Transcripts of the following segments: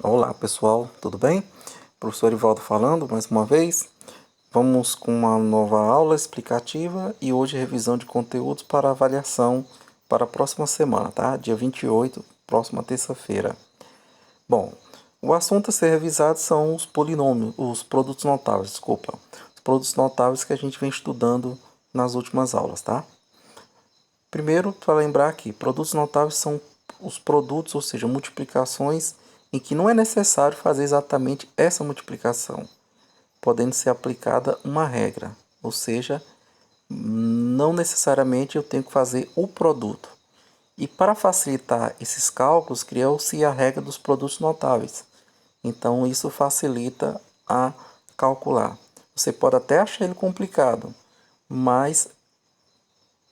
Olá pessoal, tudo bem? Professor Ivaldo falando mais uma vez. Vamos com uma nova aula explicativa e hoje revisão de conteúdos para avaliação para a próxima semana, tá? Dia 28, próxima terça-feira. Bom, o assunto a ser revisado são os polinômios, os produtos notáveis, desculpa. Os produtos notáveis que a gente vem estudando nas últimas aulas, tá? Primeiro, para lembrar que produtos notáveis são os produtos, ou seja, multiplicações em que não é necessário fazer exatamente essa multiplicação, podendo ser aplicada uma regra, ou seja, não necessariamente eu tenho que fazer o produto. E para facilitar esses cálculos, criou-se a regra dos produtos notáveis. Então isso facilita a calcular. Você pode até achar ele complicado, mas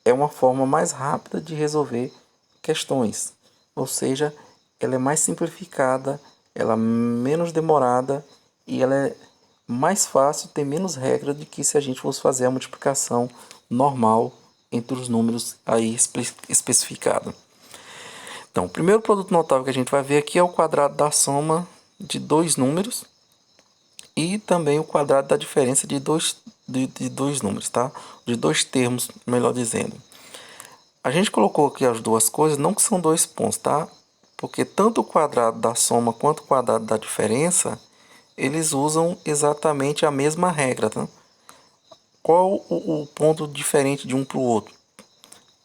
é uma forma mais rápida de resolver questões. Ou seja, ela é mais simplificada, ela é menos demorada e ela é mais fácil, tem menos regra do que se a gente fosse fazer a multiplicação normal entre os números aí especificado. Então, o primeiro produto notável que a gente vai ver aqui é o quadrado da soma de dois números e também o quadrado da diferença de dois números, tá? De dois termos, melhor dizendo. A gente colocou aqui as duas coisas, não que são dois pontos, tá? Porque tanto o quadrado da soma quanto o quadrado da diferença, eles usam exatamente a mesma regra, tá? Qual o ponto diferente de um para o outro?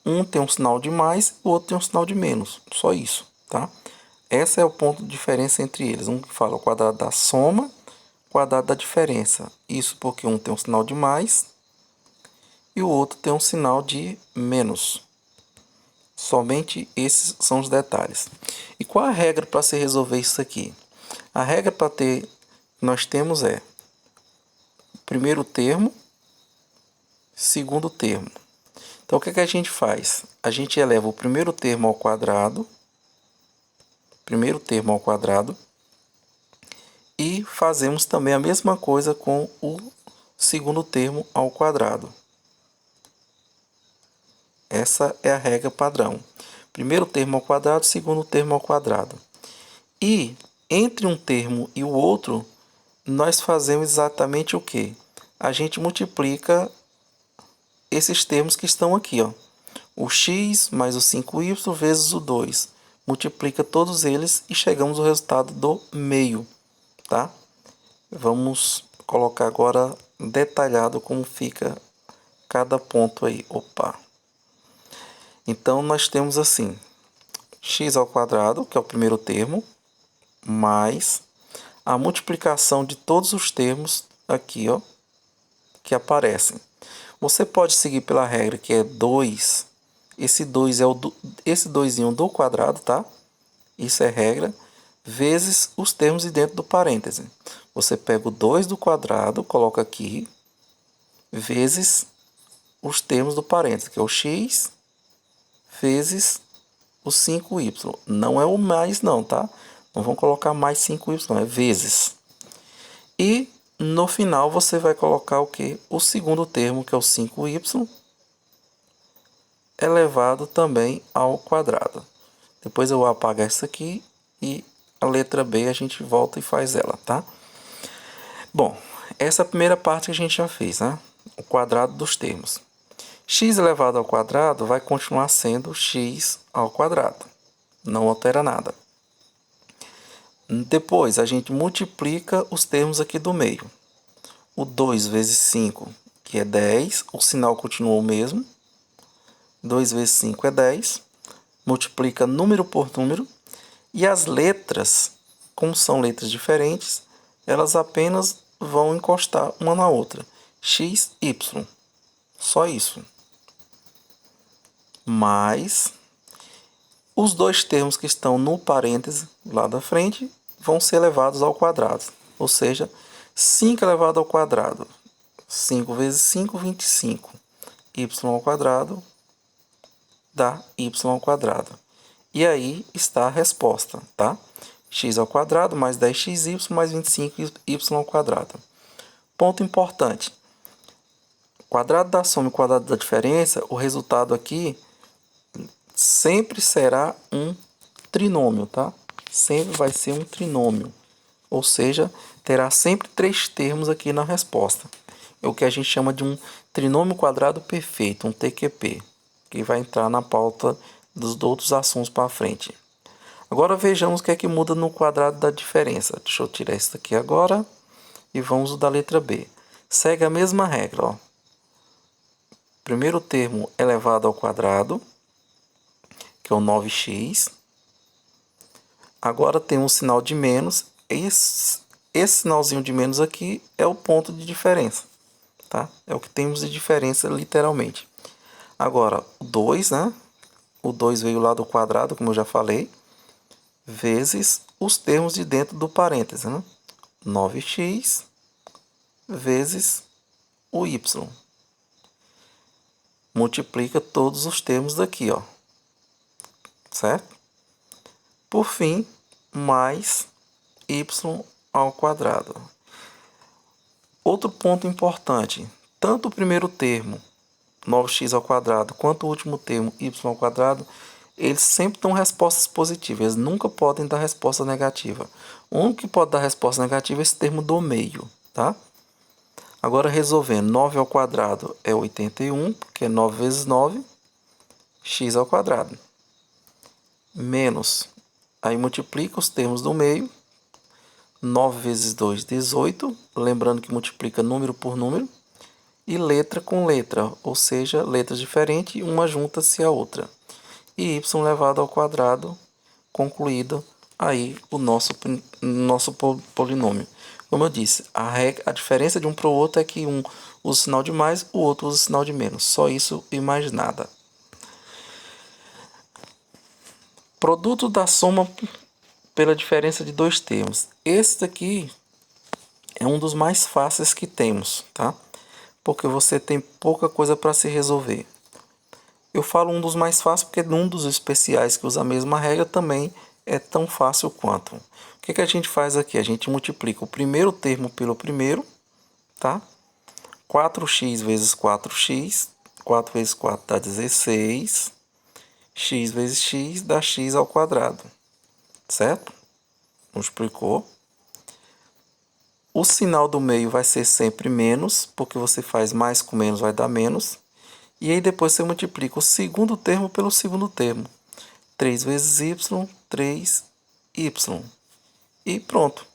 Um tem um sinal de mais, o outro tem um sinal de menos. Só isso, tá? Esse é o ponto de diferença entre eles. Um fala o quadrado da soma, quadrado da diferença. Isso porque um tem um sinal de mais e o outro tem um sinal de menos. Somente esses são os detalhes. E qual a regra para se resolver isso aqui? A regra para ter nós temos é primeiro termo, segundo termo. Então o que a gente faz? A gente eleva o primeiro termo ao quadrado, e fazemos também a mesma coisa com o segundo termo ao quadrado. Essa é a regra padrão. Primeiro termo ao quadrado, segundo termo ao quadrado. E entre um termo e o outro, nós fazemos exatamente o que? A gente multiplica esses termos que estão aqui, ó. O x mais o 5y vezes o 2. Multiplica todos eles e chegamos ao resultado do meio, tá? Vamos colocar agora detalhado como fica cada ponto aí. Opa! Então, nós temos assim, x ao quadrado, que é o primeiro termo, mais a multiplicação de todos os termos aqui, ó, que aparecem. Você pode seguir pela regra que é 2. Esse 2 é esse 2 do quadrado, tá? Isso é regra. Vezes os termos de dentro do parêntese. Você pega o 2 do quadrado, coloca aqui, vezes os termos do parêntese, que é o x vezes o 5y. Não é o mais não, tá? Não vamos colocar mais 5y, não, é vezes. E no final você vai colocar o que? O segundo termo, que é o 5y, elevado também ao quadrado. Depois eu vou apagar isso aqui e a letra B a gente volta e faz ela, tá? Bom, essa é a primeira parte que a gente já fez, né? O quadrado dos termos. X elevado ao quadrado vai continuar sendo x ao quadrado. Não altera nada. Depois a gente multiplica os termos aqui do meio. O 2 vezes 5, que é 10, o sinal continua o mesmo. 2 vezes 5 é 10. Multiplica número por número. E as letras, como são letras diferentes, elas apenas vão encostar uma na outra. X, Y. Só isso. Mais os dois termos que estão no parêntese lá da frente vão ser elevados ao quadrado. Ou seja, 5 elevado ao quadrado. 5 vezes 5, 25. Y ao quadrado dá y ao quadrado. E aí está a resposta, tá? X ao quadrado mais 10xy mais 25y ao quadrado. Ponto importante. Quadrado da soma e quadrado da diferença, o resultado aqui sempre será um trinômio, tá? sempre vai ser um trinômio. Ou seja, terá sempre 3 termos aqui na resposta. É o que a gente chama de um trinômio quadrado perfeito, um TQP, que vai entrar na pauta dos outros assuntos para frente. Agora vejamos o que é que muda no quadrado da diferença. Deixa eu tirar isso daqui agora e vamos da letra B. Segue a mesma regra, ó. Primeiro termo elevado ao quadrado, que é o 9x. Agora tem um sinal de menos. Esse sinalzinho de menos aqui é o ponto de diferença, tá? É o que temos de diferença literalmente. Agora, o 2, né? O 2 veio lá do quadrado, como eu já falei, vezes os termos de dentro do parêntese, né? 9x vezes o y. Multiplica todos os termos daqui, ó. Certo? Por fim, mais y ao quadrado. Outro ponto importante, tanto o primeiro termo, 9x ao quadrado, quanto o último termo, y ao quadrado, eles sempre dão respostas positivas, eles nunca podem dar resposta negativa. O único que pode dar resposta negativa é esse termo do meio, tá? Agora resolvendo, 9 ao quadrado é 81, porque 9 vezes 9, x ao quadrado. Menos, aí multiplica os termos do meio, 9 vezes 2, 18, lembrando que multiplica número por número, e letra com letra, ou seja, letras diferentes, uma junta-se à outra. E y elevado ao quadrado, concluído aí o nosso polinômio. Como eu disse, a diferença de um para o outro é que um usa o sinal de mais, o outro usa o sinal de menos. Só isso e mais nada. Produto da soma pela diferença de 2 termos. Esse daqui é um dos mais fáceis que temos, tá? Porque você tem pouca coisa para se resolver. Eu falo um dos mais fáceis porque num dos especiais que usa a mesma regra também é tão fácil quanto. O que a gente faz aqui? A gente multiplica o primeiro termo pelo primeiro, tá? 4x vezes 4x, 4 vezes 4 dá 16, x vezes x dá x ao quadrado, certo? Multiplicou. O sinal do meio vai ser sempre menos, porque você faz mais com menos vai dar menos. E aí depois você multiplica o segundo termo pelo segundo termo. 3 vezes y, 3y. E pronto.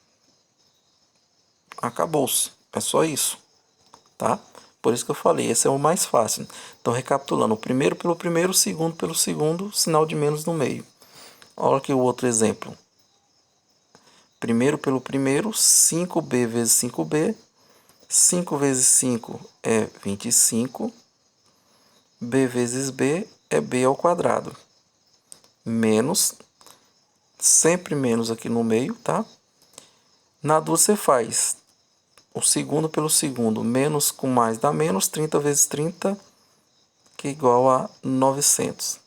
Acabou-se. É só isso. Tá? Por isso que eu falei, esse é o mais fácil. Então, recapitulando, o primeiro pelo primeiro, o segundo pelo segundo, sinal de menos no meio. Olha aqui o outro exemplo. Primeiro pelo primeiro, 5b vezes 5b. 5 vezes 5 é 25. B vezes B é B ao quadrado. Menos, sempre menos aqui no meio, tá? Na dúvida você faz o segundo pelo segundo, menos com mais dá menos, 30 vezes 30, que é igual a 900.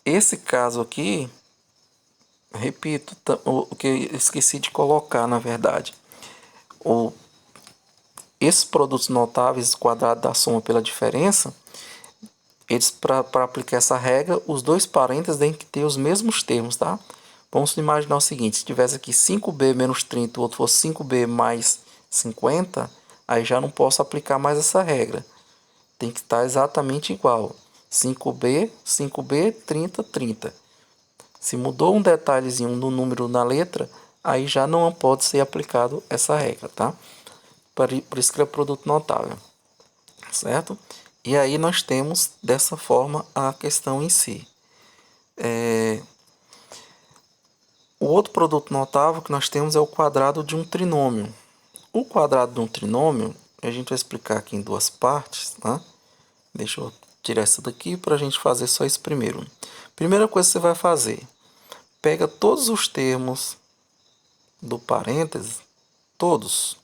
Esse caso aqui, repito, o que eu esqueci de colocar, na verdade. Esses produtos notáveis, quadrado da soma pela diferença, eles, para aplicar essa regra, os dois parênteses têm que ter os mesmos termos, tá? Vamos imaginar o seguinte, se tivesse aqui 5b menos 30, o outro fosse 5b mais 50, aí já não posso aplicar mais essa regra. Tem que estar exatamente igual. 5b, 5b, 30, 30. Se mudou um detalhezinho no número na letra, aí já não pode ser aplicado essa regra, tá? Por isso que é produto notável, certo? E aí nós temos dessa forma a questão em si. O outro produto notável que nós temos é o quadrado de um trinômio. O quadrado de um trinômio, a gente vai explicar aqui em duas partes, tá? Deixa eu tirar essa daqui para a gente fazer só isso primeiro. Primeira coisa que você vai fazer, pega todos os termos do parêntese, todos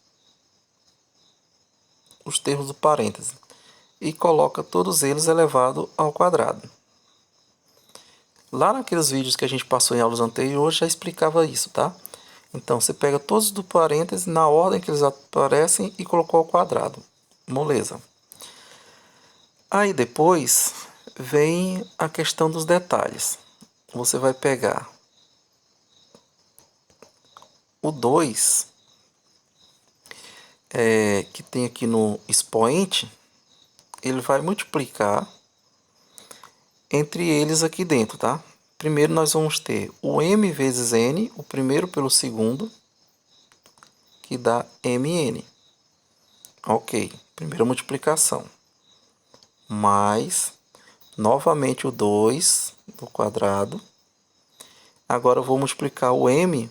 os termos do parêntese, e coloca todos eles elevado ao quadrado. Lá naqueles vídeos que a gente passou em aulas anteriores já explicava isso, tá? Então você pega todos do parêntese na ordem que eles aparecem e colocou ao quadrado. Moleza. Aí depois vem a questão dos detalhes. você vai pegar o 2, que tem aqui no expoente, ele vai multiplicar entre eles aqui dentro, tá? Primeiro nós vamos ter o m vezes n, o primeiro pelo segundo, que dá mn. Ok, primeira multiplicação. Mais, novamente o 2 do quadrado. Agora eu vou multiplicar o m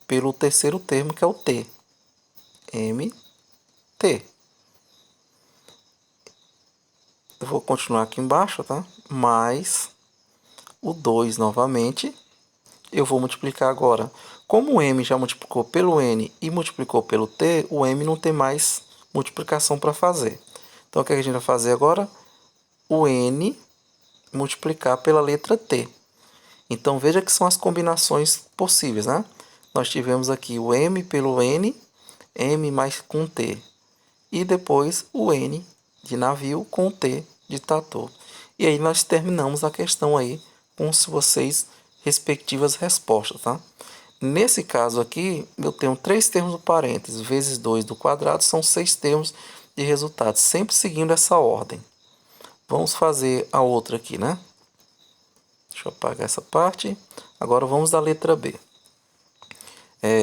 pelo terceiro termo, que é o t. mt. Eu vou continuar aqui embaixo, tá? Mais o 2 novamente. Eu vou multiplicar agora. Como o m já multiplicou pelo n e multiplicou pelo t, o m não tem mais multiplicação para fazer. Então, o que a gente vai fazer agora? O n multiplicar pela letra t. Então, veja que são as combinações possíveis, né? Nós tivemos aqui o m pelo n, m mais com t. E depois o n de navio com o t de tatu. E aí nós terminamos a questão aí com vocês respectivas respostas, tá? Nesse caso aqui, eu tenho 3 termos do parênteses, vezes 2 do quadrado, são 6 termos de resultado, sempre seguindo essa ordem. Vamos fazer a outra aqui, né? Deixa eu apagar essa parte. Agora vamos da letra B.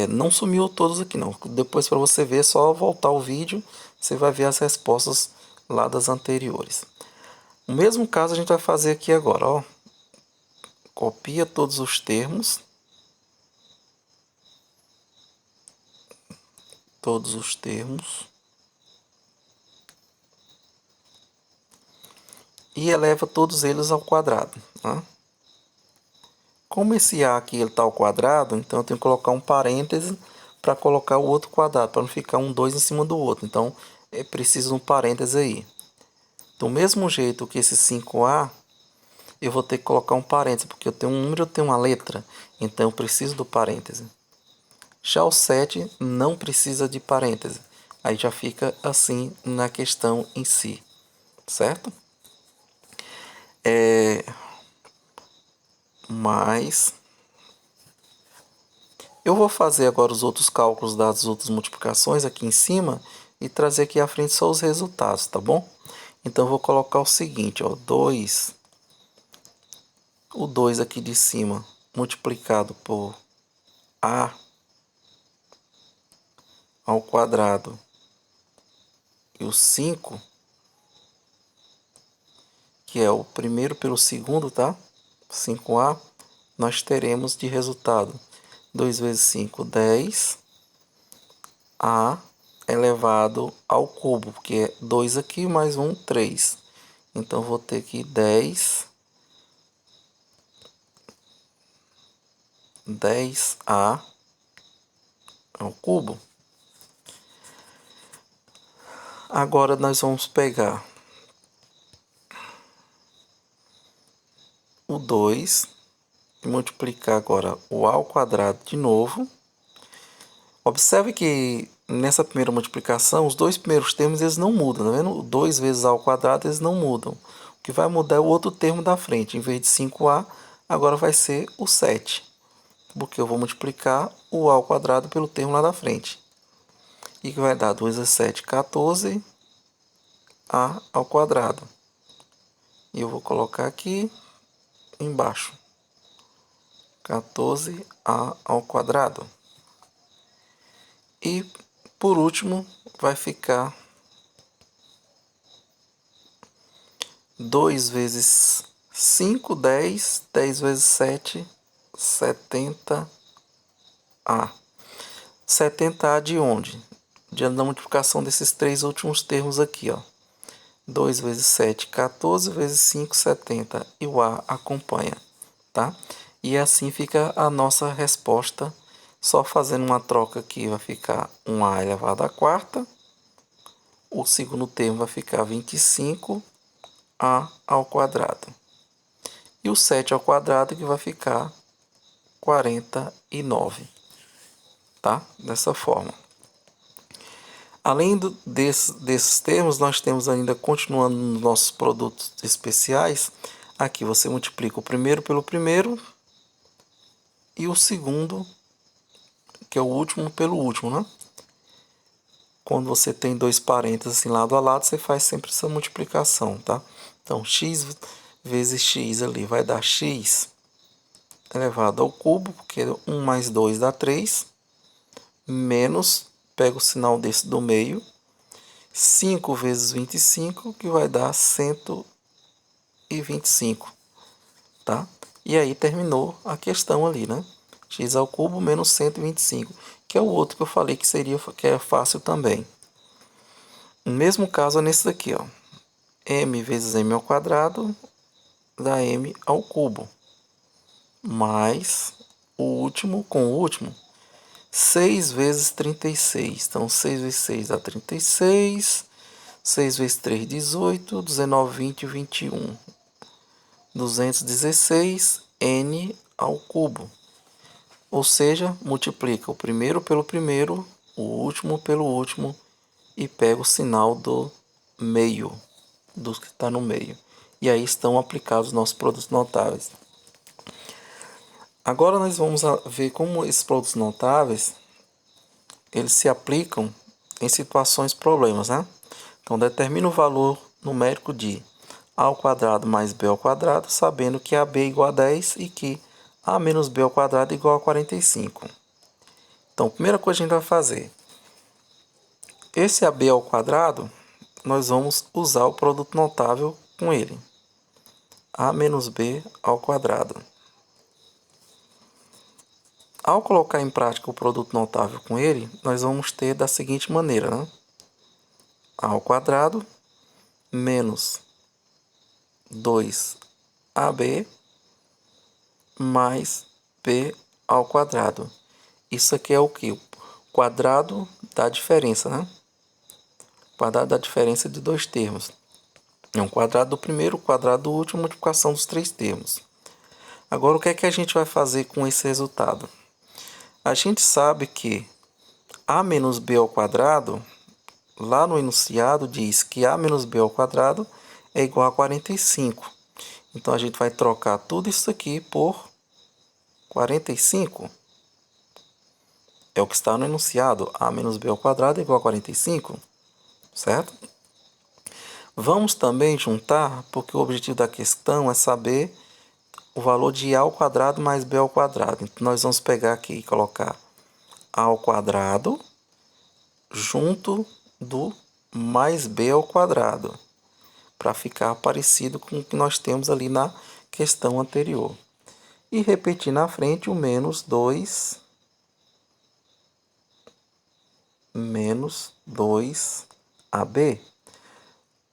Não sumiu todos aqui não. Depois, para você ver, é só voltar o vídeo, você vai ver as respostas lá das anteriores. O mesmo caso a gente vai fazer aqui agora, ó. Copia todos os termos. Todos os termos. E eleva todos eles ao quadrado, tá? Como esse A aqui está ao quadrado, então eu tenho que colocar um parêntese para colocar o outro quadrado, para não ficar um 2 em cima do outro. Então, é preciso um parêntese aí. Do mesmo jeito que esse 5A, eu vou ter que colocar um parêntese, porque eu tenho um número, eu tenho uma letra, então eu preciso do parêntese. Já o 7 não precisa de parêntese, aí já fica assim na questão em si, certo? Mas eu vou fazer agora os outros cálculos das outras multiplicações aqui em cima e trazer aqui à frente só os resultados, tá bom? Então eu vou colocar o seguinte, ó, 2, o 2 aqui de cima multiplicado por A ao quadrado e o 5, que é o primeiro pelo segundo, tá? 5A, nós teremos de resultado 2 vezes 5, 10, A elevado ao cubo, que é 2 aqui mais 1, 3. Então, vou ter aqui 10A ao cubo. Agora, nós vamos pegar o 2 e multiplicar agora o A ao quadrado de novo. Observe que nessa primeira multiplicação, os dois primeiros termos eles não mudam, tá vendo? 2 vezes A ao quadrado eles não mudam. O que vai mudar é o outro termo da frente. Em vez de 5A, agora vai ser o 7. Porque eu vou multiplicar o A ao quadrado pelo termo lá da frente. E que vai dar 2 vezes 7, 14, A ao quadrado. E eu vou colocar aqui embaixo. 14A ao quadrado. E, por último, vai ficar 2 vezes 5, 10. 10 vezes 7, 70A. 70A de onde? Diante da multiplicação desses três últimos termos aqui, ó. 2 vezes 7, 14, vezes 5, 70. E o A acompanha, tá? E assim fica a nossa resposta. Só fazendo uma troca aqui vai ficar 1A elevado à quarta. O segundo termo vai ficar 25A ao quadrado. E o 7 ao quadrado que vai ficar 49. Tá? Dessa forma. Além desses termos, nós temos ainda, continuando nos nossos produtos especiais, Aqui você multiplica o primeiro pelo primeiro e o segundo, que é o último, pelo último, né? Quando você tem dois parênteses assim lado a lado, você faz sempre essa multiplicação, tá? Então, x vezes x ali vai dar x elevado ao cubo, porque 1 mais 2 dá 3, menos, pega o sinal desse do meio, 5 vezes 25, que vai dar 125, tá? E aí terminou a questão ali, né? X ao cubo menos 125, que é o outro que eu falei que é fácil também. O mesmo caso é nesse daqui, ó. M vezes m ao quadrado dá m ao cubo, mais o último com o último, 6 vezes 36. Então, 6 vezes 6 dá 36, 6 vezes 3, 18, 19, 20, 21. 216 n ao cubo. Ou seja, multiplica o primeiro pelo primeiro, o último pelo último e pega o sinal do meio, do que está no meio. E aí estão aplicados nossos produtos notáveis. Agora nós vamos ver como esses produtos notáveis eles se aplicam em situações problemas, né? Então determina o valor numérico de a ao quadrado mais b ao quadrado, sabendo que ab é igual a 10 e que a menos b ao quadrado é igual a 45. Então, a primeira coisa que a gente vai fazer, esse ab ao quadrado, nós vamos usar o produto notável com ele. A menos b ao quadrado. Ao colocar em prática o produto notável com ele, nós vamos ter da seguinte maneira, né? A ao quadrado menos 2ab mais b ao quadrado. Isso aqui é o que? O quadrado da diferença, né? O quadrado da diferença de dois termos. É um quadrado do primeiro, o quadrado do último, multiplicação dos três termos. Agora, o que é que a gente vai fazer com esse resultado? A gente sabe que a menos b ao quadrado, lá no enunciado, diz que a menos b ao quadrado é igual a 45. Então, a gente vai trocar tudo isso aqui por 45. É o que está no enunciado. A menos b ao quadrado é igual a 45, certo? Vamos também juntar, porque o objetivo da questão é saber o valor de a ao quadrado mais b ao quadrado. Então, nós vamos pegar aqui e colocar a ao quadrado junto do mais b ao quadrado, para ficar parecido com o que nós temos ali na questão anterior. E repetir na frente o menos 2 menos 2ab.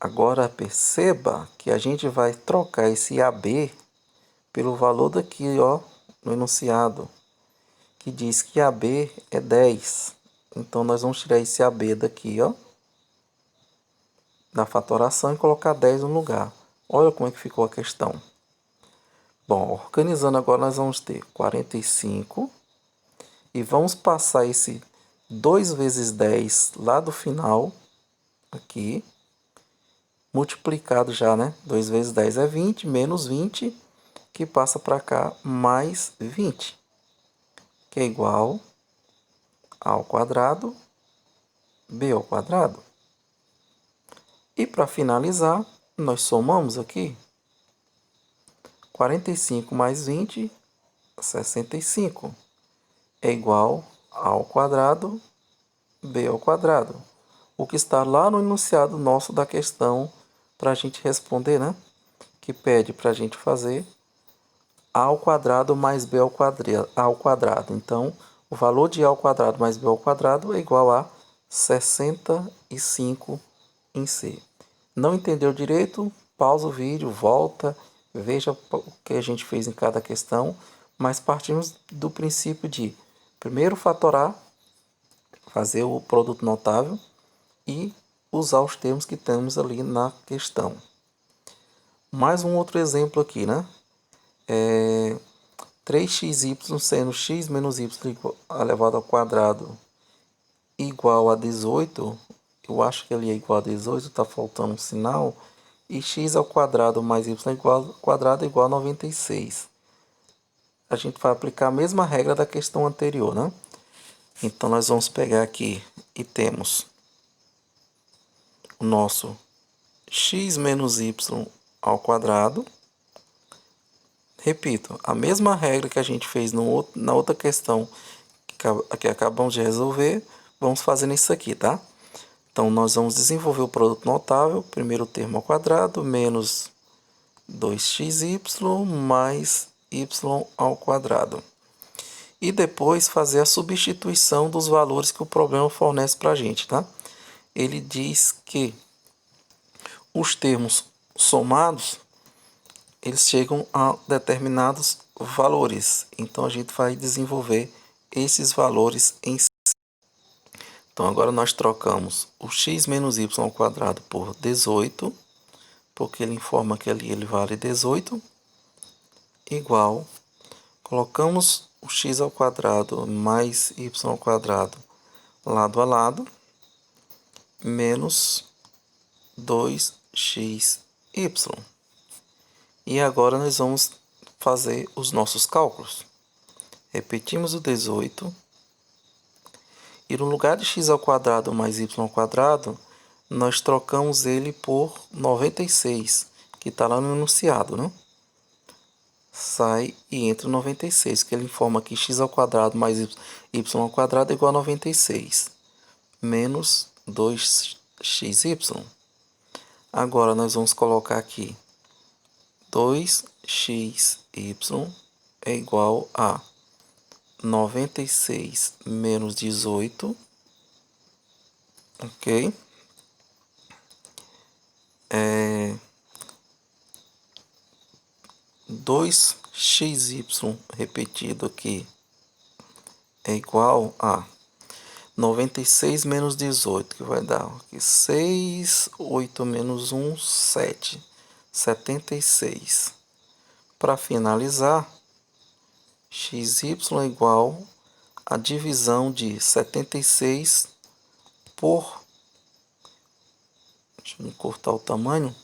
Agora perceba que a gente vai trocar esse AB pelo valor daqui, ó, no enunciado, que diz que AB é 10. Então nós vamos tirar esse AB daqui, ó, da fatoração e colocar 10 no lugar. Olha como é que ficou a questão. Bom, organizando agora nós vamos ter 45 e vamos passar esse 2 vezes 10 lá do final, aqui, multiplicado já, né? 2 vezes 10 é 20, menos 20, que passa para cá, mais 20, que é igual ao quadrado, b ao quadrado. E para finalizar, nós somamos aqui 45 mais 20, 65, é igual ao quadrado, b ao quadrado. O que está lá no enunciado nosso da questão para a gente responder, né? Que pede para a gente fazer a ao quadrado mais b ao quadrado. Então, o valor de a ao quadrado mais b ao quadrado é igual a 65 em C. Não entendeu direito? Pausa o vídeo, volta, veja o que a gente fez em cada questão, mas partimos do princípio de primeiro fatorar, fazer o produto notável e usar os termos que temos ali na questão. Mais um outro exemplo aqui, né? 3xy sendo x menos y elevado ao quadrado igual a 18, eu acho que ele é igual a 18, está faltando um sinal, e x ao quadrado mais y ao quadrado é igual a 96. A gente vai aplicar a mesma regra da questão anterior, né? Então, nós vamos pegar aqui e temos o nosso x menos y ao quadrado. Repito, a mesma regra que a gente fez na outra questão que acabamos de resolver, vamos fazer nisso aqui, tá? Então, nós vamos desenvolver o produto notável, primeiro termo ao quadrado, menos 2xy mais y ao quadrado. E depois fazer a substituição dos valores que o problema fornece para a gente, tá? Ele diz que os termos somados, eles chegam a determinados valores. Então, a gente vai desenvolver esses valores em si. Então, agora nós trocamos o x menos y ao quadrado por 18, porque ele informa que ali ele vale 18, igual, colocamos o x ao quadrado mais y ao quadrado lado a lado, menos 2xy. E agora nós vamos fazer os nossos cálculos. Repetimos o 18. E no lugar de x ao quadrado mais y ao quadrado, nós trocamos ele por 96, que está lá no enunciado, né? Sai e entra 96, que ele informa que x ao quadrado mais y ao quadrado é igual a 96, menos 2xy. Agora nós vamos colocar aqui 2xy é igual a 96 menos 18, ok? 2xy repetido aqui é igual a 96 menos 18, que vai dar aqui 6, 8 menos 1, 7, 76. Para finalizar, xy é igual a divisão de 76 por... Deixa eu cortar o tamanho.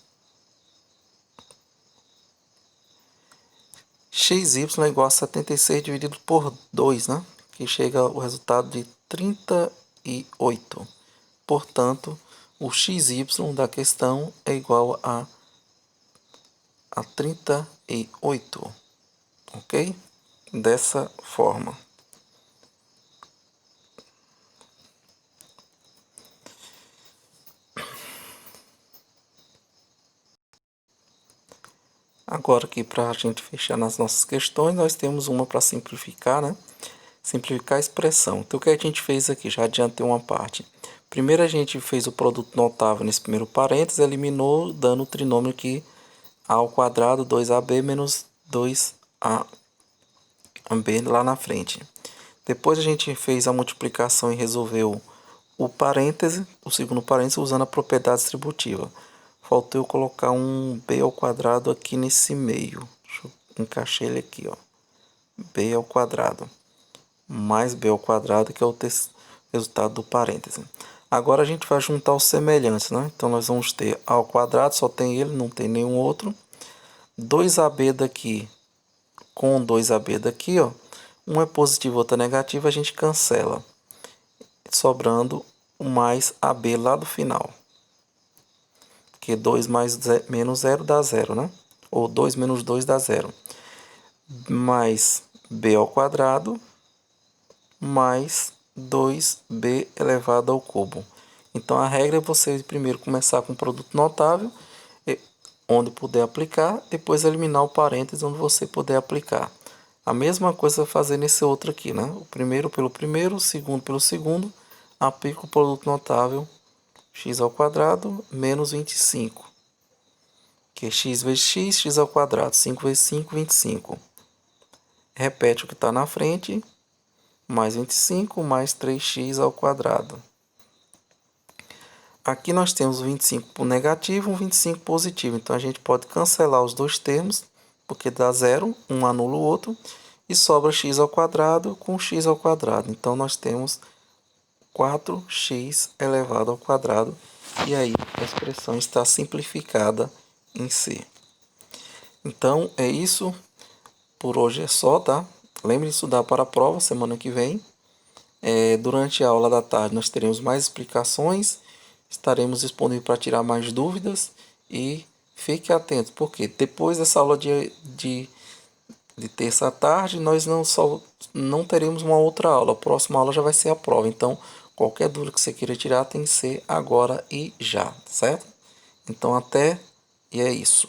xy é igual a 76 dividido por 2, né? Que chega ao resultado de 38. Portanto, o xy da questão é igual a 38, ok? Dessa forma. Agora aqui para a gente fechar nas nossas questões, nós temos uma para simplificar, né? Simplificar a expressão. Então, o que a gente fez aqui? Já adiantei uma parte. Primeiro a gente fez o produto notável nesse primeiro parênteses, eliminou, dando o trinômio aqui a ao quadrado 2ab menos 2ab lá na frente. Depois a gente fez a multiplicação e resolveu o parêntese, o segundo parêntese, usando a propriedade distributiva. Faltou eu colocar um b ao quadrado aqui nesse meio. Deixa eu encaixar ele aqui, ó. B ao quadrado mais b ao quadrado, que é o resultado do parêntese. Agora a gente vai juntar os semelhantes, né? Então nós vamos ter a ao quadrado, só tem ele, não tem nenhum outro. 2ab daqui com 2ab daqui, ó. Um é positivo, outro é negativo, a gente cancela, sobrando o mais ab lá do final. Que 2 mais menos 0 dá 0, né? Ou 2 menos 2 dá 0. Mais b ao quadrado mais 2b elevado ao cubo. Então, a regra é você primeiro começar com o produto notável, onde puder aplicar, depois eliminar o parênteses onde você puder aplicar. A mesma coisa fazer nesse outro aqui, né? O primeiro pelo primeiro, o segundo pelo segundo, aplica o produto notável x ao quadrado menos 25, que é x vezes x, x ao quadrado, 5 vezes 5, 25. Repete o que está na frente, mais 25, mais 3x ao quadrado. Aqui nós temos 25 negativo e um 25 positivo. Então, a gente pode cancelar os dois termos, porque dá zero, um anula o outro, e sobra x ao quadrado com x ao quadrado. Então, nós temos 4x elevado ao quadrado. E aí, a expressão está simplificada em C. Então é isso, por hoje é só, tá? Lembre de estudar para a prova semana que vem. Durante a aula da tarde nós teremos mais explicações, estaremos disponíveis para tirar mais dúvidas e fique atento, porque depois dessa aula de terça à tarde nós não teremos uma outra aula, a próxima aula já vai ser a prova, então qualquer dúvida que você queira tirar tem que ser agora e já, certo? Então até, e é isso.